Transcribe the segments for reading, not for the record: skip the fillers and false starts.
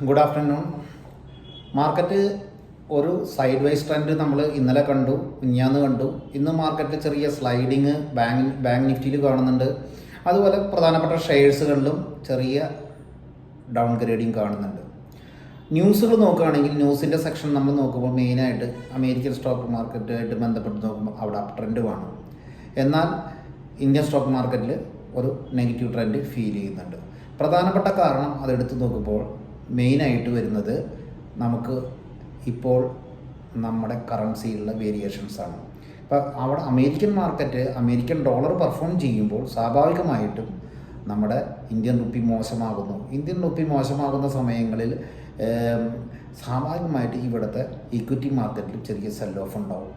Good afternoon. Market ഒരു side vice trend നമ്മൾ ഇന്നലെ കണ്ടു, മിനിഞ്ഞാന്ന് കണ്ടു. ഇന്ന് മാർക്കറ്റിൽ ചെറിയ സ്ലൈഡിങ് ബാങ്ക് നിഫ്റ്റിയിൽ കാണുന്നുണ്ട്. അതുപോലെ പ്രധാനപ്പെട്ട ഷെയർസുകളിലും ചെറിയ ഡൗൺ ഗ്രേഡിങ് കാണുന്നുണ്ട്. ന്യൂസുകൾ നോക്കുകയാണെങ്കിൽ ന്യൂസിൻ്റെ സെക്ഷൻ നമ്മൾ നോക്കുമ്പോൾ മെയിനായിട്ട് അമേരിക്കൻ സ്റ്റോക്ക് മാർക്കറ്റുമായിട്ട് ബന്ധപ്പെട്ട് നോക്കുമ്പോൾ അവിടെ അപ് ട്രെൻഡ് കാണും. എന്നാൽ ഇന്ത്യൻ സ്റ്റോക്ക് മാർക്കറ്റിൽ ഒരു നെഗറ്റീവ് ട്രെൻഡ് ഫീൽ ചെയ്യുന്നുണ്ട്. പ്രധാനപ്പെട്ട കാരണം അതെടുത്ത് നോക്കുമ്പോൾ മെയിനായിട്ട് വരുന്നത് നമുക്ക് ഇപ്പോൾ നമ്മുടെ കറൻസിയിലുള്ള വേരിയേഷൻസാണ്. ഇപ്പോൾ അവിടെ അമേരിക്കൻ ഡോളർ പെർഫോം ചെയ്യുമ്പോൾ സ്വാഭാവികമായിട്ടും നമ്മുടെ ഇന്ത്യൻ റുപ്പി മോശമാകുന്ന സമയങ്ങളിൽ സ്വാഭാവികമായിട്ട് ഇവിടുത്തെ ഇക്വിറ്റി മാർക്കറ്റിൽ ചെറിയ സെൽ ഓഫ് ഉണ്ടാവും.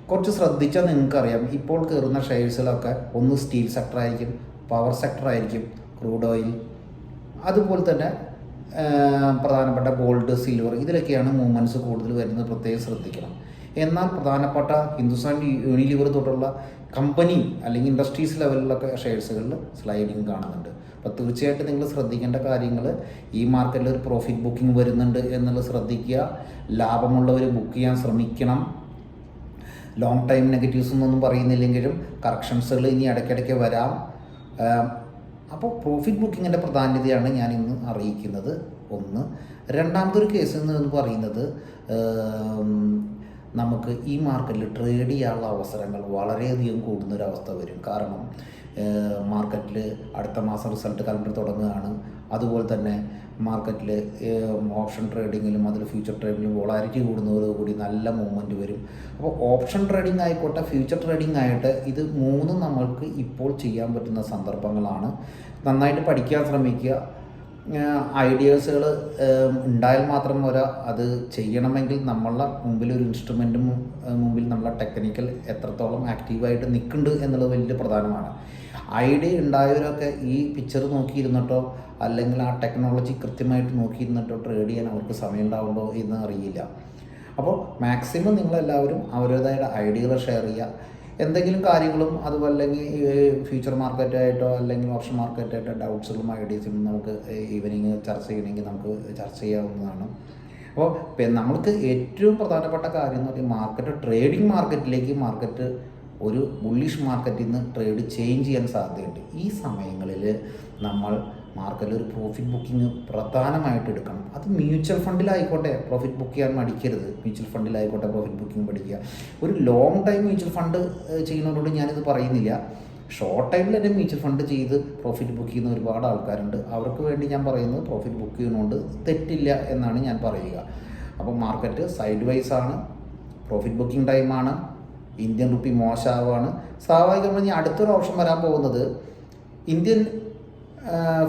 കുറച്ച് ശ്രദ്ധിച്ചാൽ നിങ്ങൾക്കറിയാം, ഇപ്പോൾ കയറുന്ന ഷെയർസിലൊക്കെ ഒന്ന് സ്റ്റീൽ സെക്ടറായിരിക്കും, പവർ സെക്ടറായിരിക്കും, ക്രൂഡ് ഓയിൽ, അതുപോലെ തന്നെ പ്രധാനപ്പെട്ട ഗോൾഡ്, സിൽവർ, ഇതിലൊക്കെയാണ് മൂവ്മെൻറ്റ്സ് കൂടുതൽ വരുന്നത്. പ്രത്യേകം ശ്രദ്ധിക്കണം. എന്നാൽ പ്രധാനപ്പെട്ട ഹിന്ദുസ്ഥാൻ യൂണിലിവർ തൊട്ടുള്ള കമ്പനി അല്ലെങ്കിൽ ഇൻഡസ്ട്രീസ് ലെവലിലൊക്കെ ഷെയർസുകളിൽ സ്ലൈഡിങ് കാണുന്നുണ്ട്. അപ്പോൾ തീർച്ചയായിട്ടും നിങ്ങൾ ശ്രദ്ധിക്കേണ്ട കാര്യങ്ങൾ, ഈ മാർക്കറ്റിൽ ഒരു പ്രോഫിറ്റ് ബുക്കിംഗ് വരുന്നുണ്ട് എന്നുള്ളത് ശ്രദ്ധിക്കുക. ലാഭമുള്ളവർ ബുക്ക് ചെയ്യാൻ ശ്രമിക്കണം. ലോങ് ടൈം നെഗറ്റീവ്സ് എന്നൊന്നും പറയുന്നില്ലെങ്കിലും കറക്ഷൻസുകൾ ഇനി ഇടയ്ക്കിടയ്ക്ക് വരാം. അപ്പോൾ പ്രോഫിറ്റ് ബുക്കിങ്ങിൻ്റെ പ്രാധാന്യതയാണ് ഞാൻ ഇന്ന് അറിയിക്കുന്നത്. ഒന്ന്. രണ്ടാമതൊരു കേസ് എന്ന് പറയുന്നത്, നമുക്ക് ഈ മാർക്കറ്റിൽ ട്രേഡ് ചെയ്യാനുള്ള അവസരങ്ങൾ വളരെയധികം കൂടുന്നൊരവസ്ഥ വരും. കാരണം മാർക്കറ്റിൽ അടുത്ത മാസം റിസൾട്ട് കലണ്ടർ തുടങ്ങുകയാണ്. അതുപോലെ തന്നെ മാർക്കറ്റിൽ ഓപ്ഷൻ ട്രേഡിങ്ങിലും അതിൽ ഫ്യൂച്ചർ ട്രേഡിങ്ങിലും വോളാരിറ്റി കൂടുന്നതോടുകൂടി നല്ല മൂവ്മെൻറ്റ് വരും. അപ്പോൾ ഓപ്ഷൻ ട്രേഡിംഗ് ആയിക്കോട്ടെ, ഫ്യൂച്ചർ ട്രേഡിംഗ് ആയിട്ട്, ഇത് മൂന്നും നമ്മൾക്ക് ഇപ്പോൾ ചെയ്യാൻ പറ്റുന്ന സന്ദർഭങ്ങളാണ്. നന്നായിട്ട് പഠിക്കാൻ ശ്രമിക്കുക. ഐഡിയാസുകൾ ഉണ്ടായാൽ മാത്രം പോരാ, അത് ചെയ്യണമെങ്കിൽ നമ്മളുടെ മുമ്പിൽ ഒരു ഇൻസ്ട്രുമെൻറ്റും മുമ്പിൽ നമ്മളെ ടെക്നിക്കൽ എത്രത്തോളം ആക്റ്റീവായിട്ട് നിൽക്കുന്നുണ്ട് എന്നുള്ളത് വലിയ പ്രധാനമാണ്. ഐഡിയ ഉണ്ടായവരൊക്കെ ഈ പിക്ചർ നോക്കിയിരുന്നിട്ടോ അല്ലെങ്കിൽ ആ ടെക്നോളജി കൃത്യമായിട്ട് നോക്കിയിരുന്നിട്ടോ ട്രേഡ് ചെയ്യാൻ അവർക്ക് സമയം ഉണ്ടാവുമോ എന്ന് അറിയില്ല. അപ്പോൾ മാക്സിമം നിങ്ങളെല്ലാവരും അവരുടേതായ ഐഡിയകൾ ഷെയർ ചെയ്യുക. എന്തെങ്കിലും കാര്യങ്ങളും അതുപോലെ അല്ലെങ്കിൽ ഫ്യൂച്ചർ മാർക്കറ്റായിട്ടോ അല്ലെങ്കിൽ ഓപ്ഷൻ മാർക്കറ്റായിട്ടോ ഡൗട്ട്സുകളും ഐഡിയസും നമുക്ക് ഈവനിങ് ചർച്ച ചെയ്യണമെങ്കിൽ നമുക്ക് ചർച്ച ചെയ്യാവുന്നതാണ്. അപ്പോൾ നമ്മൾക്ക് ഏറ്റവും പ്രധാനപ്പെട്ട കാര്യം എന്ന് പറഞ്ഞാൽ ട്രേഡിംഗ് മാർക്കറ്റ് ഒരു ബുള്ളിഷ് മാർക്കറ്റിൽ നിന്ന് ട്രേഡ് ചേഞ്ച് ചെയ്യാൻ സാധ്യതയുണ്ട്. ഈ സമയങ്ങളിൽ നമ്മൾ മാർക്കറ്റിൽ ഒരു പ്രോഫിറ്റ് ബുക്കിംഗ് പ്രധാനമായിട്ട് എടുക്കണം. അത് മ്യൂച്വൽ ഫണ്ടിലായിക്കോട്ടെ പ്രോഫിറ്റ് ബുക്ക് ചെയ്യാൻ മടിക്കരുത്. മ്യൂച്വൽ ഫണ്ടിലായിക്കോട്ടെ പ്രോഫിറ്റ് ബുക്കിംഗ് പഠിക്കുക. ഒരു ലോങ് ടൈം മ്യൂച്വൽ ഫണ്ട് ചെയ്യുന്നതുകൊണ്ട് ഞാനിത് പറയുന്നില്ല. ഷോർട്ട് ടൈമിൽ തന്നെ മ്യൂച്വൽ ഫണ്ട് ചെയ്ത് പ്രോഫിറ്റ് ബുക്ക് ചെയ്യുന്ന ഒരുപാട് ആൾക്കാരുണ്ട്. അവർക്ക് വേണ്ടി ഞാൻ പറയുന്നത് പ്രോഫിറ്റ് ബുക്ക് ചെയ്യുന്നതുകൊണ്ട് തെറ്റില്ല എന്നാണ് ഞാൻ പറയുക. അപ്പോൾ മാർക്കറ്റ് സൈഡ് വൈസ് ആണ്, പ്രോഫിറ്റ് ബുക്കിംഗ് ടൈമാണ്, ഇന്ത്യൻ റുപ്പി മോശമാവാണ്. സ്വാഭാവികമായി അടുത്തൊരു ഓപ്ഷൻ വരാൻ പോകുന്നത്, ഇന്ത്യൻ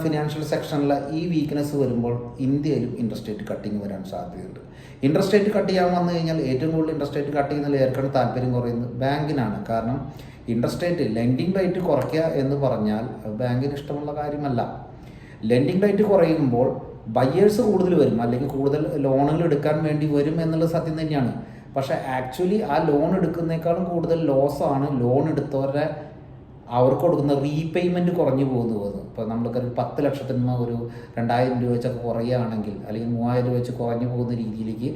ഫിനാൻഷ്യൽ സെക്ഷനിലെ ഈ വീക്ക്നെസ് വരുമ്പോൾ ഇന്ത്യയിലും ഇൻട്രസ്റ്റ് റേറ്റ് കട്ടിങ് വരാൻ സാധ്യതയുണ്ട്. ഇൻട്രസ്റ്റ് റേറ്റ് കട്ട് ചെയ്യാൻ വന്നു കഴിഞ്ഞാൽ ഏറ്റവും കൂടുതൽ ഇൻട്രസ്റ്റ് റേറ്റ് കട്ട് ചെയ്യുന്നതിൽ ഏർക്കാണ് താല്പര്യം കുറയുന്നത് ബാങ്കിനാണ്. കാരണം ഇൻട്രസ്റ്റ് റേറ്റ്, ലെൻഡിങ് റേറ്റ് കുറയ്ക്കുക എന്ന് പറഞ്ഞാൽ ബാങ്കിന് ഇഷ്ടമുള്ള കാര്യമല്ല. ലെൻഡിങ് റേറ്റ് കുറയുമ്പോൾ ബയ്യേഴ്സ് കൂടുതൽ വരും, അല്ലെങ്കിൽ കൂടുതൽ ലോണുകൾ എടുക്കാൻ വേണ്ടി വരും എന്നുള്ളത് സത്യം തന്നെയാണ്. പക്ഷേ ആക്ച്വലി ആ ലോൺ എടുക്കുന്നതിനേക്കാളും കൂടുതൽ ലോസാണ് ലോൺ എടുത്തവരുടെ അവർക്ക് കൊടുക്കുന്ന റീപേയ്മെൻറ്റ് കുറഞ്ഞു പോകുന്നത്. ഇപ്പോൾ നമ്മൾക്ക് 10 ലക്ഷത്തിന് ഒരു 2000 രൂപ വെച്ചൊക്കെ കുറയുകയാണെങ്കിൽ, അല്ലെങ്കിൽ 3000 രൂപ വെച്ച് കുറഞ്ഞു പോകുന്ന രീതിയിലേക്ക്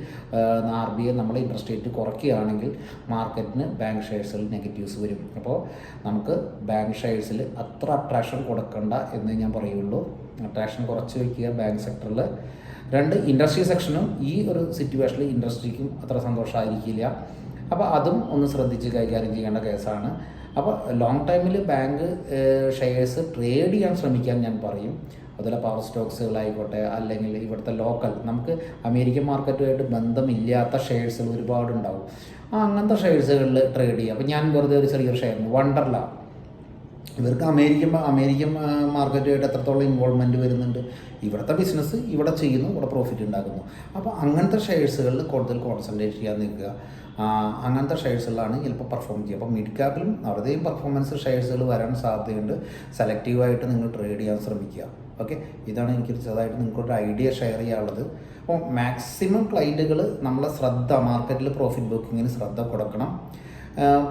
RBI നമ്മൾ ഇൻട്രസ്റ്റ് റേറ്റ് കുറയ്ക്കുകയാണെങ്കിൽ മാർക്കറ്റിന് ബാങ്ക് ഷെയർസിൽ നെഗറ്റീവ്സ് വരും. അപ്പോൾ നമുക്ക് ബാങ്ക് ഷെയർസിൽ അത്ര അട്രാക്ഷൻ കൊടുക്കണ്ട എന്ന് ഞാൻ പറയുള്ളൂ. അട്രാക്ഷൻ കുറച്ച് വയ്ക്കുക ബാങ്ക് സെക്ടറിൽ. 2, ഇൻഡസ്ട്രി സെക്ഷനും ഈ ഒരു സിറ്റുവേഷനിൽ ഇൻഡസ്ട്രിക്കും അത്ര സന്തോഷമായിരിക്കില്ല. അപ്പോൾ അതും ഒന്ന് ശ്രദ്ധിച്ച് കൈകാര്യം ചെയ്യേണ്ട കേസാണ്. അപ്പോൾ ലോങ് ടൈമിൽ ബാങ്ക് ഷെയർസ് ട്രേഡ് ചെയ്യാൻ ശ്രമിക്കാൻ ഞാൻ പറയും. അതുപോലെ പവർ സ്റ്റോക്സുകളായിക്കോട്ടെ, അല്ലെങ്കിൽ ഇവിടുത്തെ ലോക്കൽ, നമുക്ക് അമേരിക്കൻ മാർക്കറ്റുമായിട്ട് ബന്ധമില്ലാത്ത ഷെയർസുകൾ ഒരുപാടുണ്ടാവും. അങ്ങനത്തെ ഷെയർസുകളിൽ ട്രേഡ് ചെയ്യുക. അപ്പോൾ ഞാൻ വെറുതെ ഒരു ചെറിയൊരു ഷെയർ, വണ്ടർല, ഇവർക്ക് അമേരിക്കൻ മാർക്കറ്റുമായിട്ട് എത്രത്തോളം ഇൻവോൾവ്മെൻറ്റ് വരുന്നുണ്ട്, ഇവിടുത്തെ ബിസിനസ് ഇവിടെ ചെയ്യുന്നു, ഇവിടെ പ്രോഫിറ്റ് ഉണ്ടാക്കുന്നു. അപ്പോൾ അങ്ങനത്തെ ഷെയർസുകളിൽ കൂടുതൽ കോൺസെൻട്രേറ്റ് ചെയ്യാൻ നിൽക്കുക. അങ്ങനത്തെ ഷെയർസുകളാണ് ചിലപ്പോൾ പെർഫോം ചെയ്യുക. അപ്പോൾ മിഡ് ക്യാപ്പിലും അവരുടെയും പെർഫോമൻസ് ഷെയർസുകൾ വരാൻ സാധ്യതയുണ്ട്. സെലക്റ്റീവായിട്ട് നിങ്ങൾ ട്രേഡ് ചെയ്യാൻ ശ്രമിക്കുക. ഓക്കെ, ഇതാണ് എനിക്ക് ചെറുതായിട്ട് നിങ്ങൾക്കൊരു ഐഡിയ ഷെയർ ചെയ്യാനുള്ളത്. അപ്പോൾ മാക്സിമം ക്ലൈൻറ്റുകൾ നമ്മളെ മാർക്കറ്റിൽ പ്രോഫിറ്റ് ബുക്കിങ്ങിന് ശ്രദ്ധ കൊടുക്കണം.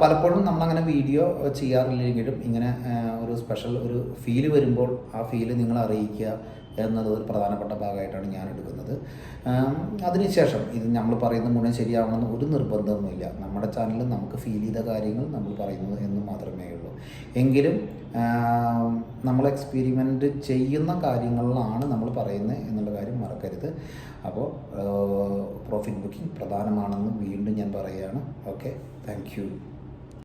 പലപ്പോഴും നമ്മളങ്ങനെ വീഡിയോ ചെയ്യാറില്ലെങ്കിലും ഇങ്ങനെ ഒരു സ്പെഷ്യൽ ഒരു ഫീല് വരുമ്പോൾ ആ ഫീല് നിങ്ങൾ അറിയിക്കുക എന്നത് ഒരു പ്രധാനപ്പെട്ട ഭാഗമായിട്ടാണ് ഞാൻ എടുക്കുന്നത്. അതിനുശേഷം ഇത് നമ്മൾ പറയുന്നത് മുഴുവൻ ശരിയാവണമെന്ന് ഒരു നിർബന്ധമൊന്നുമില്ല. നമ്മുടെ ചാനലിൽ നമുക്ക് ഫീൽ ചെയ്ത കാര്യങ്ങൾ നമ്മൾ പറയുന്നത് എന്ന് മാത്രമേ ഉള്ളൂ. എങ്കിലും നമ്മൾ എക്സ്പെരിമെൻ്റ് ചെയ്യുന്ന കാര്യങ്ങളിലാണ് നമ്മൾ പറയുന്നത് എന്നുള്ള കാര്യം മറക്കരുത്. അപ്പോൾ പ്രോഫിറ്റ് ബുക്കിംഗ് പ്രധാനമാണെന്ന് വീണ്ടും ഞാൻ പറയുകയാണ്. Okay, thank you.